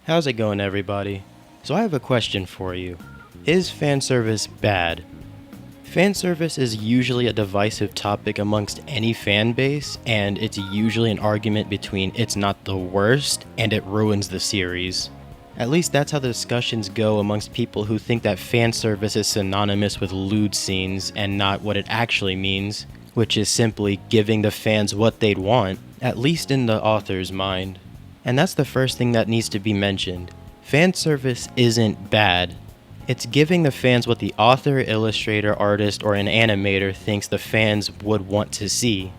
How's it going, everybody? So I have a question for you. Is fan service bad? Fan service is usually a divisive topic amongst any fan base, and it's usually an argument between it's not the worst and it ruins the series. At least that's how the discussions go amongst people who think that fan service is synonymous with lewd scenes and not what it actually means, which is simply giving the fans what they'd want, at least in the author's mind. And that's the first thing that needs to be mentioned. Fan service isn't bad. It's giving the fans what the author, illustrator, artist, or an animator thinks the fans would want to see.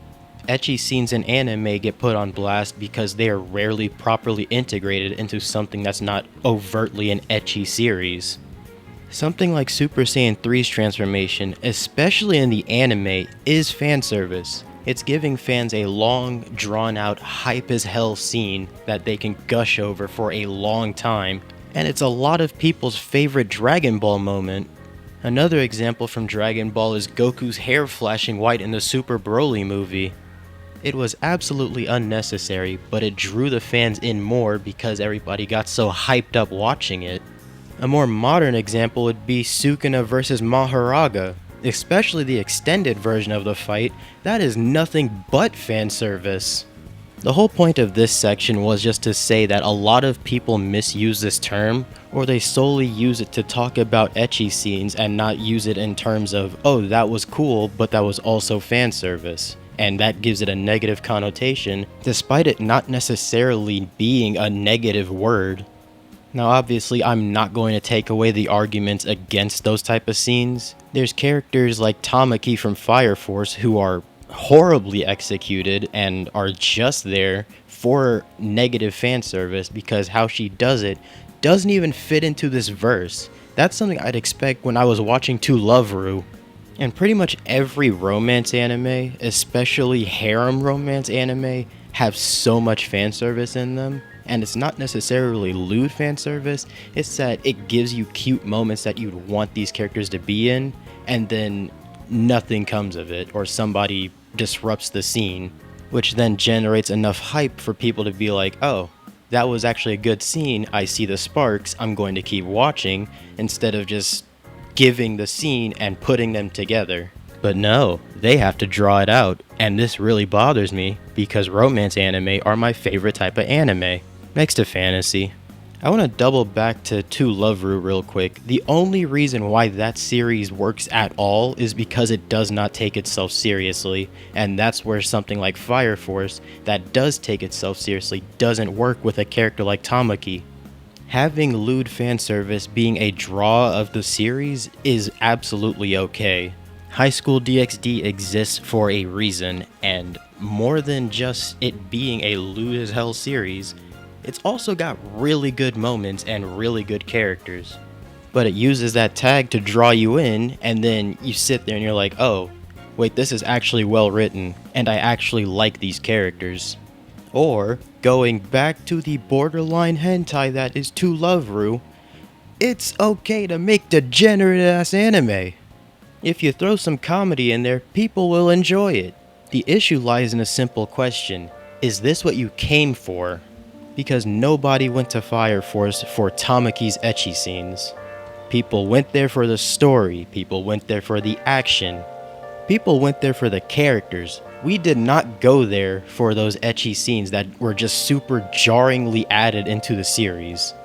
Ecchi scenes in anime get put on blast because they are rarely properly integrated into something that's not overtly an ecchi series. Something like Super Saiyan 3's transformation, especially in the anime, is fan service. It's giving fans a long, drawn-out, hype-as-hell scene that they can gush over for a long time, and it's a lot of people's favorite Dragon Ball moment. Another example from Dragon Ball is Goku's hair flashing white in the Super Broly movie. It was absolutely unnecessary, but it drew the fans in more because everybody got so hyped up watching it. A more modern example would be Sukuna vs Maharaga. Especially the extended version of the fight, that is nothing but fan service. The whole point of this section was just to say that a lot of people misuse this term, or they solely use it to talk about ecchi scenes and not use it in terms of, oh, that was cool, but that was also fan service. And that gives it a negative connotation, despite it not necessarily being a negative word. Now obviously I'm not going to take away the arguments against those type of scenes. There's characters like Tamaki from Fire Force who are horribly executed and are just there for negative fan service because how she does it doesn't even fit into this verse. That's something I'd expect when I was watching To Love Ru. And pretty much every romance anime, especially harem romance anime, have so much fan service in them. And it's not necessarily lewd fan service, it's that it gives you cute moments that you'd want these characters to be in, and then nothing comes of it, or somebody disrupts the scene, which then generates enough hype for people to be like, oh, that was actually a good scene, I see the sparks, I'm going to keep watching, instead of just giving the scene and putting them together. But no, they have to draw it out, and this really bothers me, because romance anime are my favorite type of anime. Next to fantasy. I want to double back to Love Ru real quick. The only reason why that series works at all is because it does not take itself seriously, and that's where something like Fire Force, that does take itself seriously, doesn't work with a character like Tamaki. Having lewd fan service being a draw of the series is absolutely okay. High School DXD exists for a reason, and more than just it being a lewd as hell series, it's also got really good moments and really good characters. But it uses that tag to draw you in, and then you sit there and you're like, oh, wait, this is actually well written, and I actually like these characters. Or, going back to the borderline hentai that is To Love Ru, it's okay to make degenerate ass anime. If you throw some comedy in there, people will enjoy it. The issue lies in a simple question: is this what you came for? Because nobody went to Fire Force for Tamaki's ecchi scenes. People went there for the story, people went there for the action, people went there for the characters. We did not go there for those ecchi scenes that were just super jarringly added into the series.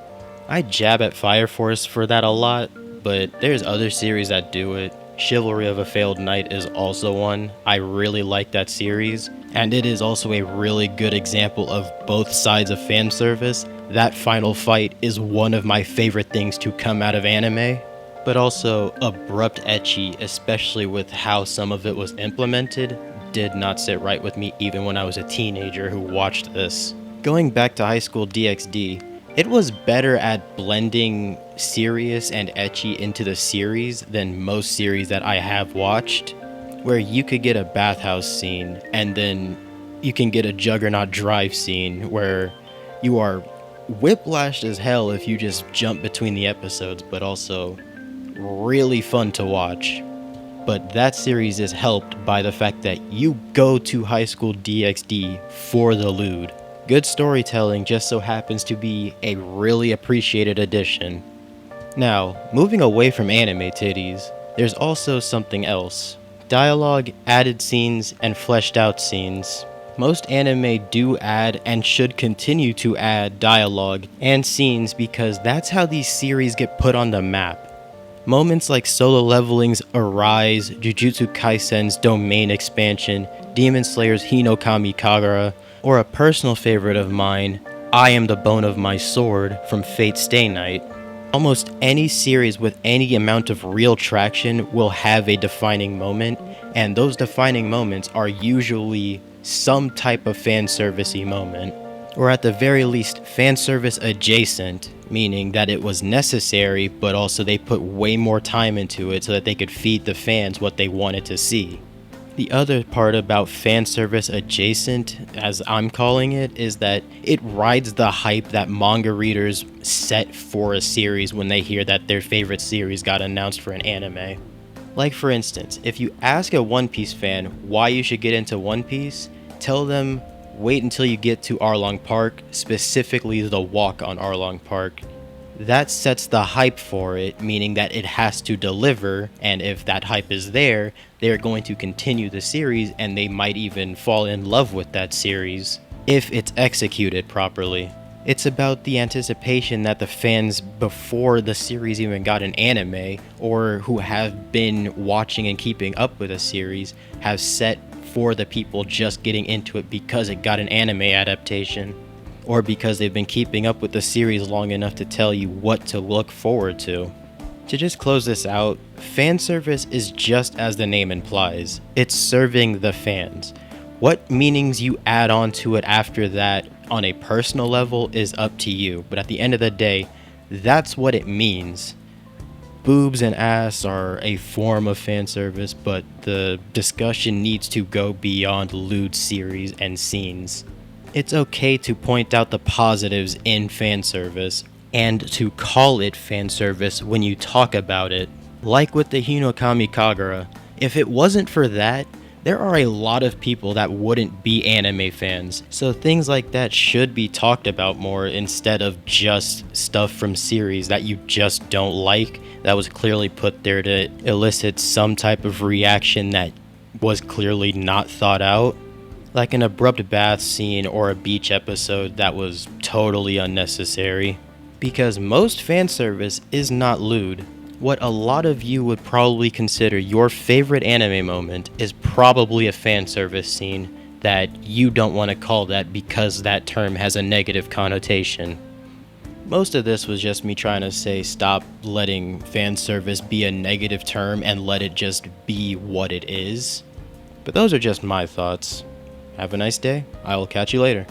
I jab at Fire Force for that a lot, but there's other series that do it. Chivalry of a Failed Knight is also one. I really like that series, and it is also a really good example of both sides of fan service. That final fight is one of my favorite things to come out of anime, but also abrupt ecchi, especially with how some of it was implemented, did not sit right with me even when I was a teenager who watched this. Going back to High School DxD, it was better at blending serious and ecchi into the series than most series that I have watched, where you could get a bathhouse scene and then you can get a Juggernaut drive scene where you are whiplashed as hell if you just jump between the episodes, but also really fun to watch. But that series is helped by the fact that you go to High School DxD for the lewd. Good storytelling just so happens to be a really appreciated addition. Now, moving away from anime titties, there's also something else. Dialogue, added scenes, and fleshed out scenes. Most anime do add and should continue to add dialogue and scenes because that's how these series get put on the map. Moments like Solo Leveling's Arise, Jujutsu Kaisen's Domain Expansion, Demon Slayer's Hinokami Kagura, or a personal favorite of mine, I Am the Bone of My Sword from Fate Stay Night. Almost any series with any amount of real traction will have a defining moment, and those defining moments are usually some type of fan servicey moment, or at the very least fan service adjacent, meaning that it was necessary but also they put way more time into it so that they could feed the fans what they wanted to see. The other part about fan service adjacent, as I'm calling it, is that it rides the hype that manga readers set for a series when they hear that their favorite series got announced for an anime. Like for instance, if you ask a One Piece fan why you should get into One Piece, tell them wait until you get to Arlong Park, specifically the walk on Arlong Park. That sets the hype for it, meaning that it has to deliver, and if that hype is there, they're going to continue the series and they might even fall in love with that series, if it's executed properly. It's about the anticipation that the fans before the series even got an anime, or who have been watching and keeping up with a series, have set for the people just getting into it because it got an anime adaptation, or because they've been keeping up with the series long enough to tell you what to look forward to. To just close this out, fan service is just as the name implies. It's serving the fans. What meanings you add on to it after that on a personal level is up to you, but at the end of the day, that's what it means. Boobs and ass are a form of fan service, but the discussion needs to go beyond lewd series and scenes. It's okay to point out the positives in fan service, and to call it fan service when you talk about it. Like with the Hinokami Kagura, if it wasn't for that, there are a lot of people that wouldn't be anime fans, so things like that should be talked about more instead of just stuff from series that you just don't like, that was clearly put there to elicit some type of reaction that was clearly not thought out. Like an abrupt bath scene or a beach episode that was totally unnecessary. Because most fan service is not lewd. What a lot of you would probably consider your favorite anime moment is probably a fan service scene that you don't want to call that because that term has a negative connotation. Most of this was just me trying to say stop letting fan service be a negative term and let it just be what it is. But those are just my thoughts. Have a nice day. I will catch you later.